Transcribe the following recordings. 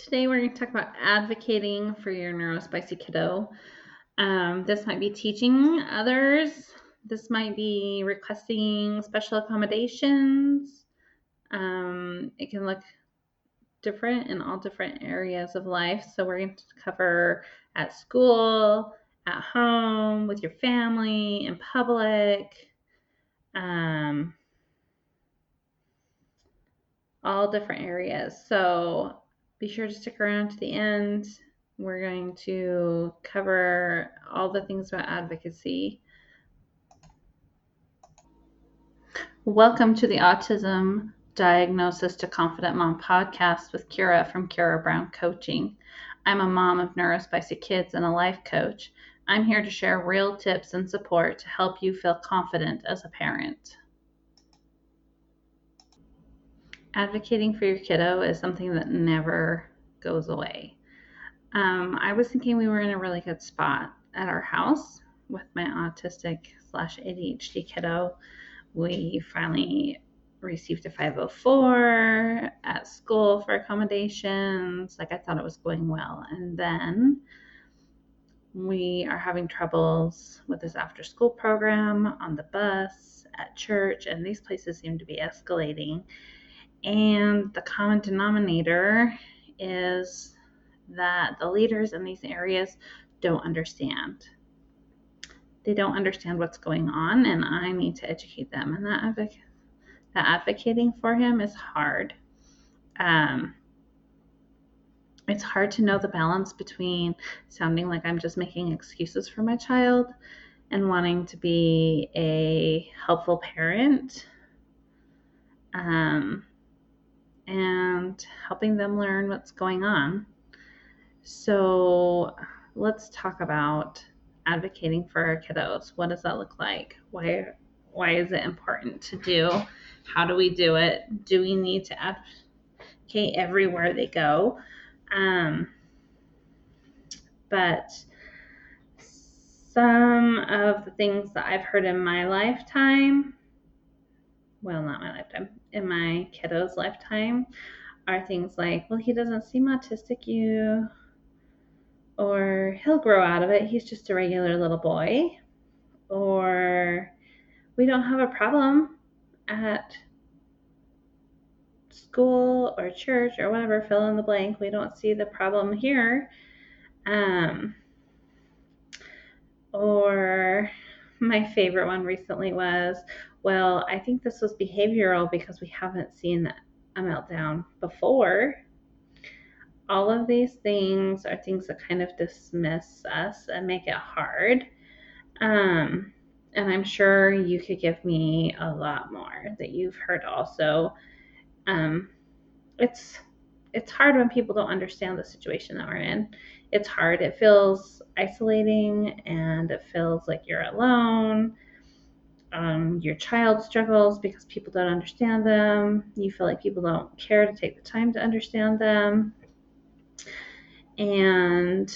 Today we're going to talk about advocating for your neurospicy kiddo. This might be teaching others. This might be requesting special accommodations. It can look different in all different areas of life. So we're going to cover at school, at home, with your family, in public, all different areas. So be sure to stick around to the end. We're going to cover all the things about advocacy. Welcome to the Autism Diagnosis to Confident Mom podcast with Kira from Kira Brown Coaching. I'm a mom of neurospicy kids and a life coach. I'm here to share real tips and support to help you feel confident as a parent. Advocating for your kiddo is something that never goes away. I was thinking we were in a really good spot at our house with my autistic/ADHD kiddo. We finally received a 504 at school for accommodations. I thought it was going well. And then we are having troubles with this after school program, on the bus, at church, and these places seem to be escalating. And the common denominator is that the leaders in these areas don't understand. They don't understand what's going on, and I need to educate them. And that advocating for him is hard. It's hard to know the balance between sounding like I'm just making excuses for my child and wanting to be a helpful parent, and helping them learn what's going on. So let's talk about advocating for our kiddos. What does that look like? Why is it important to do? How do we do it? Do we need to advocate everywhere they go? But some of the things that I've heard in my lifetime, well, not my lifetime, in my kiddo's lifetime, are things like, well, he doesn't seem autistic, or he'll grow out of it, he's just a regular little boy, or we don't have a problem at school or church or whatever, fill in the blank, we don't see the problem here. Or my favorite one recently was, well, I think this was behavioral because we haven't seen a meltdown before. All of these things are things that kind of dismiss us and make it hard. And I'm sure you could give me a lot more that you've heard also. It's hard when people don't understand the situation that we're in. It's hard. It feels isolating, and it feels like you're alone. Your child struggles because people don't understand them. You feel like people don't care to take the time to understand them. And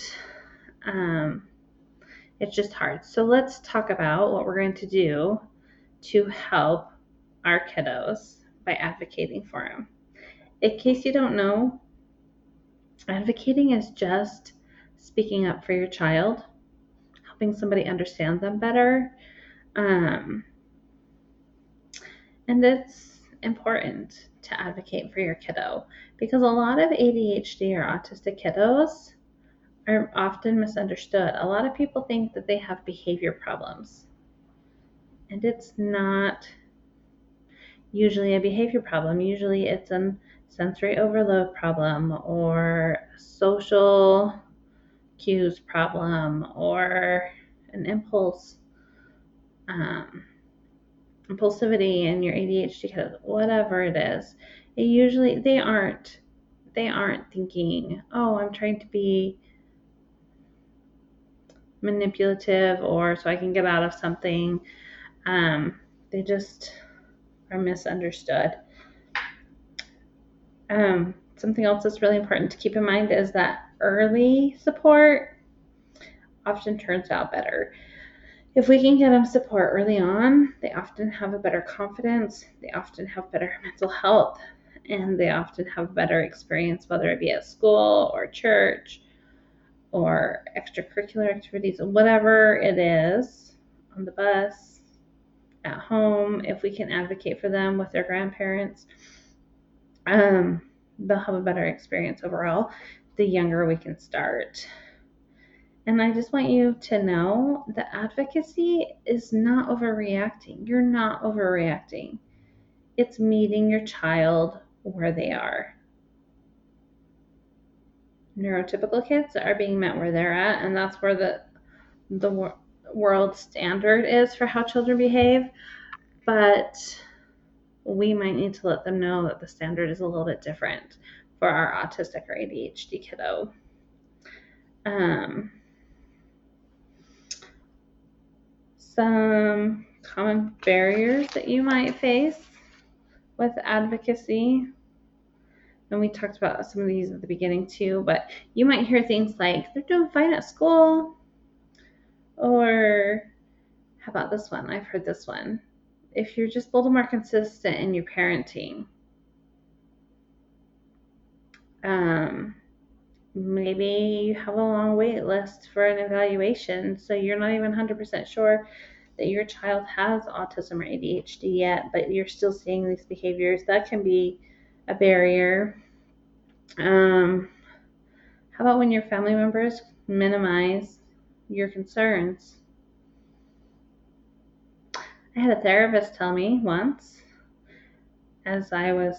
it's just hard. So let's talk about what we're going to do to help our kiddos by advocating for them. In case you don't know, advocating is just speaking up for your child, helping somebody understand them better. And it's important to advocate for your kiddo because a lot of ADHD or autistic kiddos are often misunderstood. A lot of people think that they have behavior problems, and it's not usually a behavior problem. Usually it's a sensory overload problem or social cues problem or an impulsivity in your ADHD kiddos, whatever it is. They aren't thinking, oh, I'm trying to be manipulative or so I can get out of something. They just are misunderstood. Something else that's really important to keep in mind is that early support often turns out better. If we can get them support early on, they often have a better confidence, they often have better mental health, and they often have a better experience, whether it be at school or church or extracurricular activities, whatever it is, on the bus, at home. If we can advocate for them with their grandparents, they'll have a better experience overall the younger we can start. And I just want you to know that advocacy is not overreacting. You're not overreacting. It's meeting your child where they are. Neurotypical kids are being met where they're at, and that's where the world standard is for how children behave. But we might need to let them know that the standard is a little bit different for our autistic or ADHD kiddo. Some common barriers that you might face with advocacy, and we talked about some of these at the beginning too, but you might hear things like, they're doing fine at school, or how about this one? I've heard this one. If you're just a little more consistent in your parenting, maybe you have a long wait list for an evaluation, so you're not even 100% sure that your child has autism or ADHD yet, but you're still seeing these behaviors. That can be a barrier. How about when your family members minimize your concerns? I had a therapist tell me once, as I was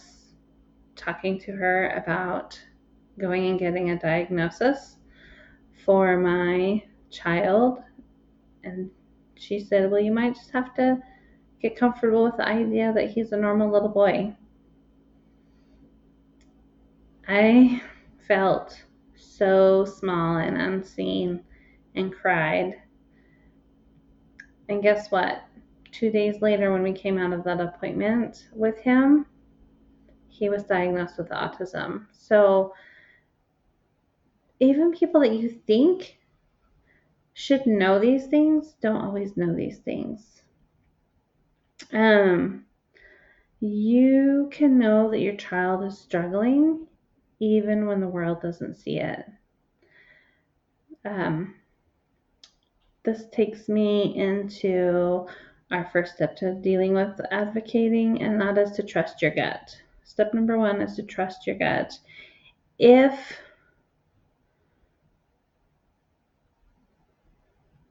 talking to her about going and getting a diagnosis for my child, and she said, well, you might just have to get comfortable with the idea that he's a normal little boy. I felt so small and unseen and cried. And guess what? 2 days later, when we came out of that appointment with him, he was diagnosed with autism. So even people that you think should know these things don't always know these things. You can know that your child is struggling even when the world doesn't see it. This takes me into our first step to dealing with advocating, and that is to trust your gut. Step number 1 is to trust your gut. If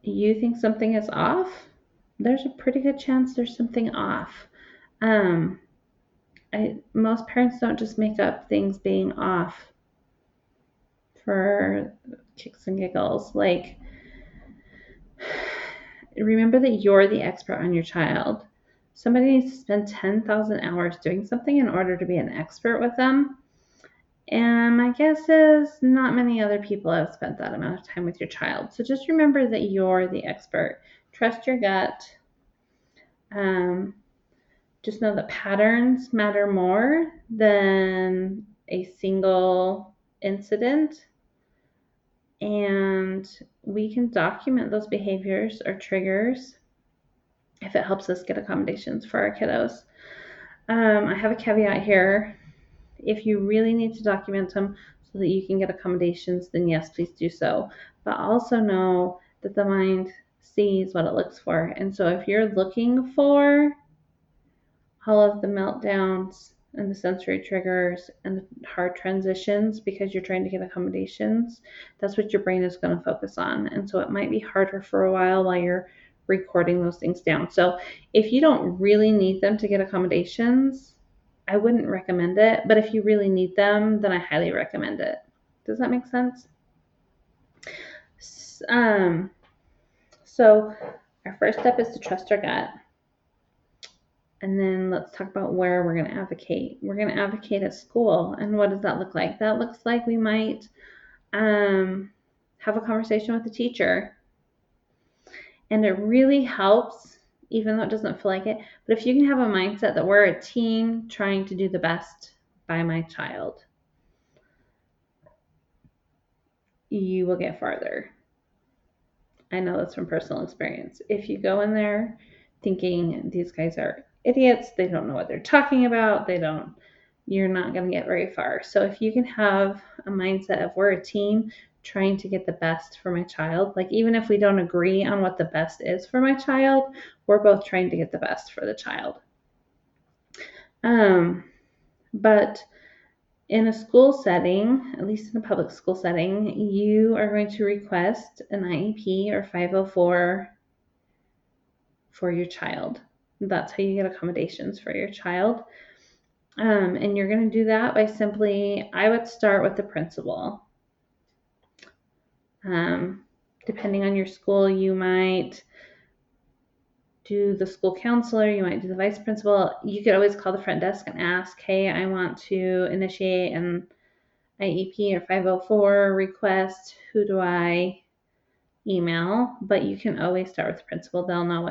you think something is off, there's a pretty good chance there's something off. Most parents don't just make up things being off for kicks and giggles. Like, remember that you're the expert on your child. Somebody needs to spend 10,000 hours doing something in order to be an expert with them. And my guess is not many other people have spent that amount of time with your child. So just remember that you're the expert. Trust your gut. Just know that patterns matter more than a single incident. And we can document those behaviors or triggers if it helps us get accommodations for our kiddos. I have a caveat here. If you really need to document them so that you can get accommodations, then yes, please do so. But also know that the mind sees what it looks for. And so if you're looking for all of the meltdowns and the sensory triggers and the hard transitions because you're trying to get accommodations, that's what your brain is going to focus on. And so it might be harder for a while you're recording those things down. So if you don't really need them to get accommodations, I wouldn't recommend it. But if you really need them, then I highly recommend it. Does that make sense? So our first step is to trust our gut. And then let's talk about where we're going to advocate. We're going to advocate at school. And what does that look like? That looks like we might have a conversation with the teacher. And it really helps, even though it doesn't feel like it, but if you can have a mindset that we're a team trying to do the best by my child, you will get farther. I know that's from personal experience. If you go in there thinking these guys are idiots, they don't know what they're talking about, they don't you're not going to get very far. So if you can have a mindset of we're a team trying to get the best for my child, like even if we don't agree on what the best is for my child, we're both trying to get the best for the child. But in a school setting, at least in a public school setting, you are going to request an IEP or 504 for your child. That's how you get accommodations for your child. And you're going to do that by simply, I would start with the principal. Depending on your school, you might do the school counselor, you might do the vice principal. You could always call the front desk and ask, hey, I want to initiate an IEP or 504 request. Who do I email? But you can always start with the principal. They'll know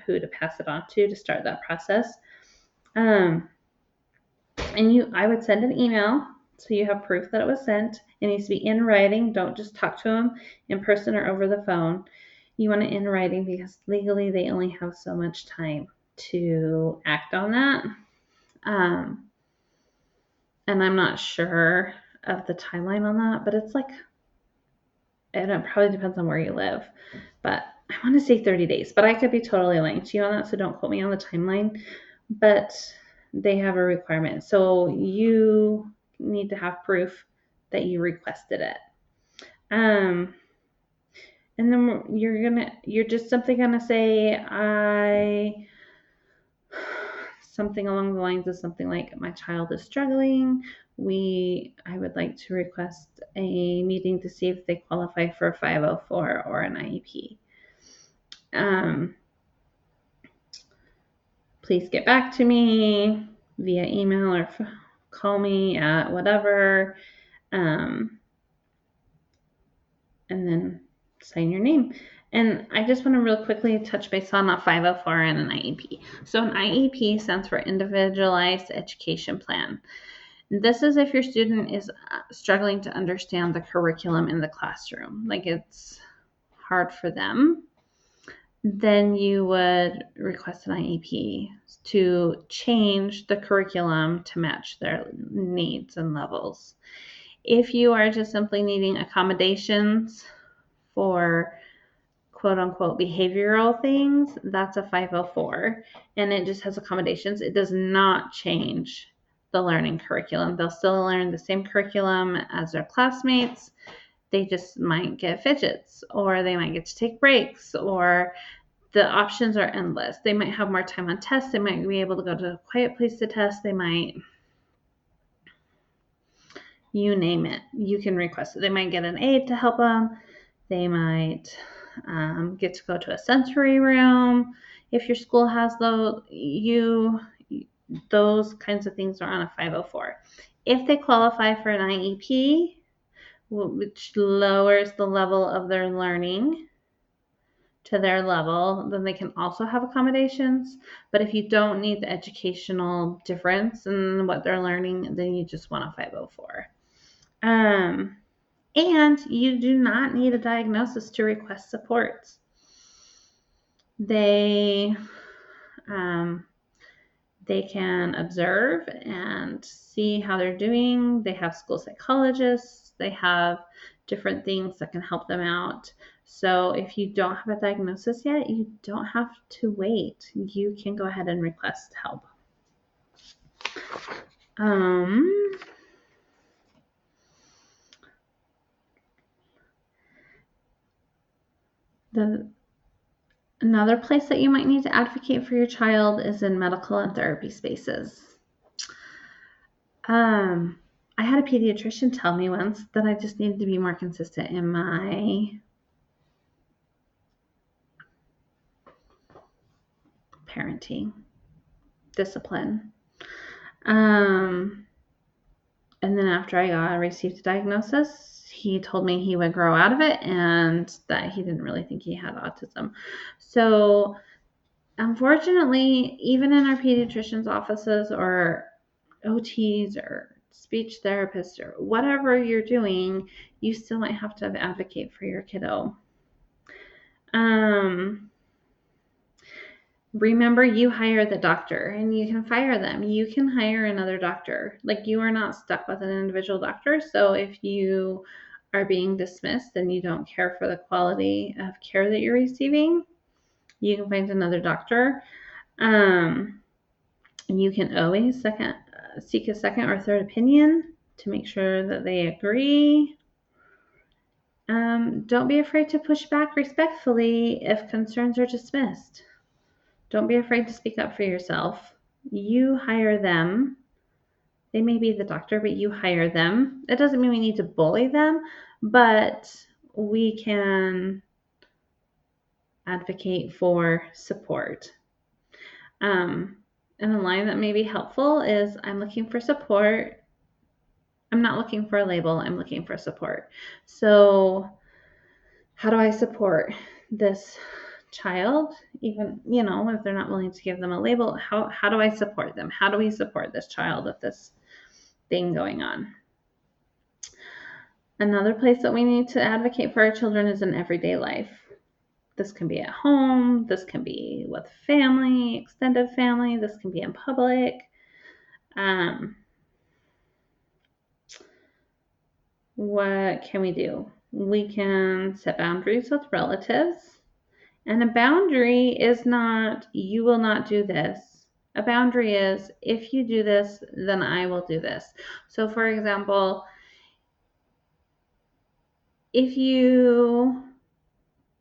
who to pass it on to start that process. I would send an email so you have proof that it was sent. It needs to be in writing. Don't just talk to them in person or over the phone. You want it in writing because legally they only have so much time to act on that. And I'm not sure of the timeline on that, but it's like, and it probably depends on where you live, but I want to say 30 days, but I could be totally lying to you on that, so don't quote me on the timeline, but they have a requirement. So you need to have proof that you requested it. And then you're just simply gonna say, something along the lines of something like, my child is struggling. I would like to request a meeting to see if they qualify for a 504 or an IEP. Please get back to me via email or call me at whatever. And then sign your name. And I just want to real quickly touch base on a 504 and an IEP. So an IEP stands for Individualized Education Plan. This is if your student is struggling to understand the curriculum in the classroom, like it's hard for them, then you would request an IEP to change the curriculum to match their needs and levels. If you are just simply needing accommodations for quote unquote behavioral things, that's a 504, and it just has accommodations. It does not change the learning curriculum. They'll still learn the same curriculum as their classmates. They just might get fidgets, or they might get to take breaks, or the options are endless. They might have more time on tests. They might be able to go to a quiet place to test. They might, you name it, you can request it. They might get an aide to help them. They might get to go to a sensory room. If your school has those kinds of things are on a 504. If they qualify for an IEP, which lowers the level of their learning to their level, then they can also have accommodations. But if you don't need the educational difference in what they're learning, then you just want a 504. And you do not need a diagnosis to request supports. They can observe and see how they're doing. They have school psychologists. They have different things that can help them out. So if you don't have a diagnosis yet, you don't have to wait. You can go ahead and request help. Another place that you might need to advocate for your child is in medical and therapy spaces. I had a pediatrician tell me once that I just needed to be more consistent in my parenting discipline. And then after I received a diagnosis, he told me he would grow out of it and that he didn't really think he had autism. So unfortunately, even in our pediatrician's offices or OTs or speech therapists or whatever you're doing, you still might have to advocate for your kiddo. Remember, you hire the doctor and you can fire them. You can hire another doctor. Like, you are not stuck with an individual doctor. So if you are being dismissed and you don't care for the quality of care that you're receiving, you can find another doctor. You can always seek a second or third opinion to make sure that they agree. Don't be afraid to push back respectfully if concerns are dismissed. Don't be afraid to speak up for yourself. You hire them. They may be the doctor, but you hire them. It doesn't mean we need to bully them, but we can advocate for support. And a line that may be helpful is, I'm looking for support. I'm not looking for a label. I'm looking for support. So how do I support this child? Even, if they're not willing to give them a label, how do I support them? How do we support this child with this thing going on? Another place that we need to advocate for our children is in everyday life. This can be at home. This can be with family, extended family. This can be in public. What can we do? We can set boundaries with relatives. And a boundary is not, you will not do this. A boundary is, if you do this, then I will do this. So, for example, if you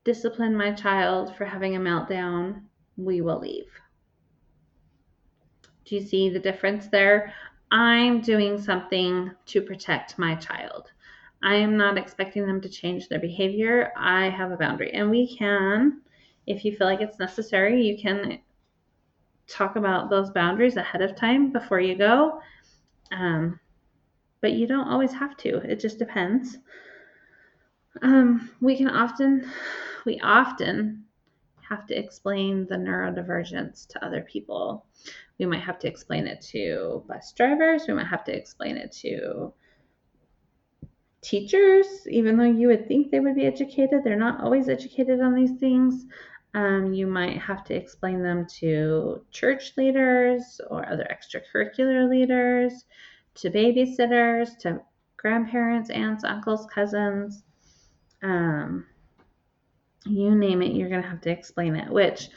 discipline my child for having a meltdown, we will leave. Do you see the difference there? I'm doing something to protect my child. I am not expecting them to change their behavior. I have a boundary. And we can, if you feel like it's necessary, you can talk about those boundaries ahead of time before you go. But you don't always have to. It just depends. We often have to explain the neurodivergence to other people. We might have to explain it to bus drivers. We might have to explain it to teachers, even though you would think they would be educated. They're not always educated on these things. You might have to explain them to church leaders or other extracurricular leaders, to babysitters, to grandparents, aunts, uncles, cousins. You name it, you're going to have to explain it, which,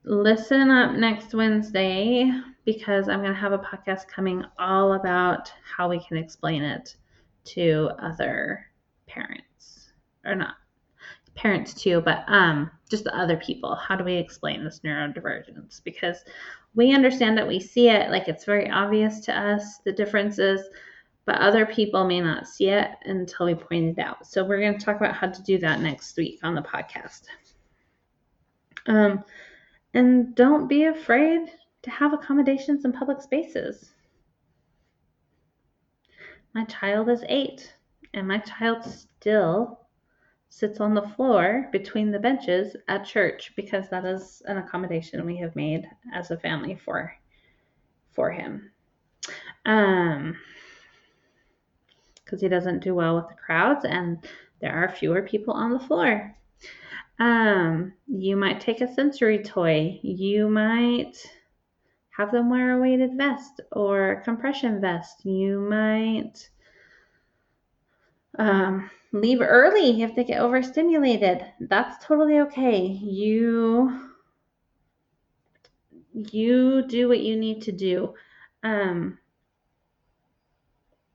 listen up next Wednesday, because I'm going to have a podcast coming all about how we can explain it to other parents, or not parents too, but just the other people. How do we explain this neurodivergence? Because we understand it, we see it, like it's very obvious to us, the differences, but other people may not see it until we point it out. So we're going to talk about how to do that next week on the podcast. And don't be afraid to have accommodations in public spaces. My child is 8, and my child still sits on the floor between the benches at church because that is an accommodation we have made as a family for him. Because he doesn't do well with the crowds and there are fewer people on the floor. You might take a sensory toy. You might have them wear a weighted vest or a compression vest. You might leave early if they get overstimulated. That's totally okay. You do what you need to do.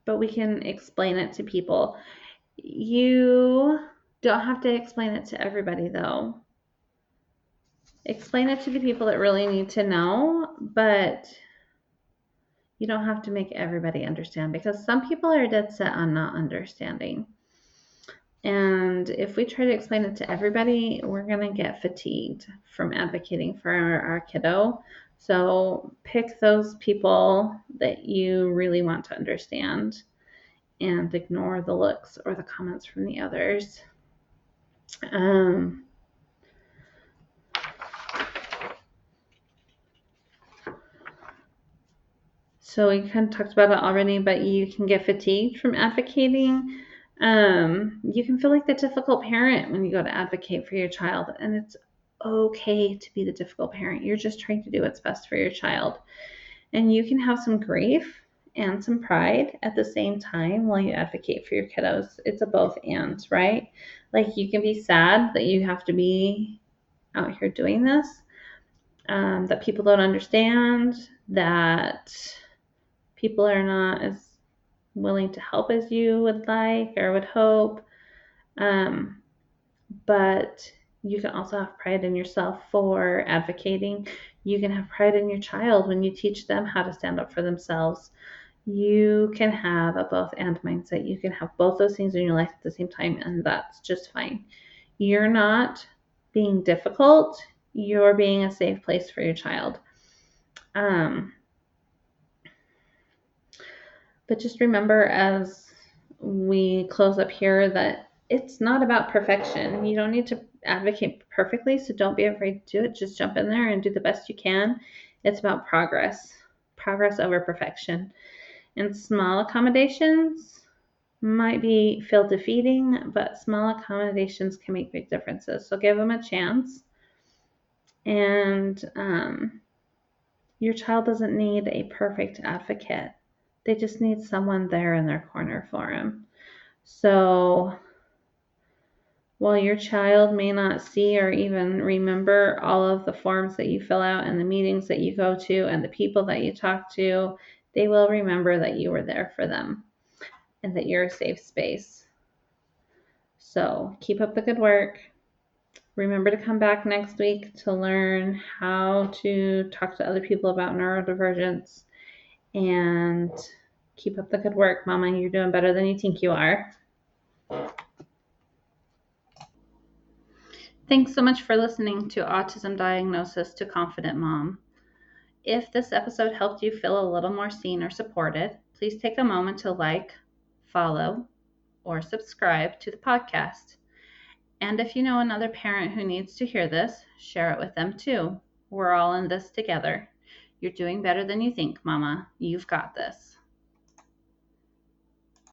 But we can explain it to people. You don't have to explain it to everybody, though. Explain it to the people that really need to know, but you don't have to make everybody understand, because some people are dead set on not understanding. And if we try to explain it to everybody, we're going to get fatigued from advocating for our kiddo. So pick those people that you really want to understand and ignore the looks or the comments from the others. So we kind of talked about it already, but you can get fatigued from advocating. You can feel like the difficult parent when you go to advocate for your child, and it's okay to be the difficult parent. You're just trying to do what's best for your child. And you can have some grief and some pride at the same time while you advocate for your kiddos. It's a both and, right? Like you can be sad that you have to be out here doing this, that people don't understand, that people are not as willing to help as you would like or would hope. But you can also have pride in yourself for advocating. You can have pride in your child when you teach them how to stand up for themselves. You can have a both and mindset. You can have both those things in your life at the same time, and that's just fine. You're not being difficult, you're being a safe place for your child. But just remember as we close up here that it's not about perfection. You don't need to advocate perfectly, so don't be afraid to do it. Just jump in there and do the best you can. It's about progress over perfection. And small accommodations might feel defeating, but small accommodations can make big differences. So give them a chance. And your child doesn't need a perfect advocate. They just need someone there in their corner for them. So while your child may not see or even remember all of the forms that you fill out and the meetings that you go to and the people that you talk to, they will remember that you were there for them and that you're a safe space. So keep up the good work. Remember to come back next week to learn how to talk to other people about neurodivergence, and keep up the good work, Mama. You're doing better than you think you are. Thanks so much for listening to Autism Diagnosis to Confident Mom. If this episode helped you feel a little more seen or supported, please take a moment to like, follow, or subscribe to the podcast. And if you know another parent who needs to hear this, share it with them too. We're all in this together. You're doing better than you think, Mama. You've got this.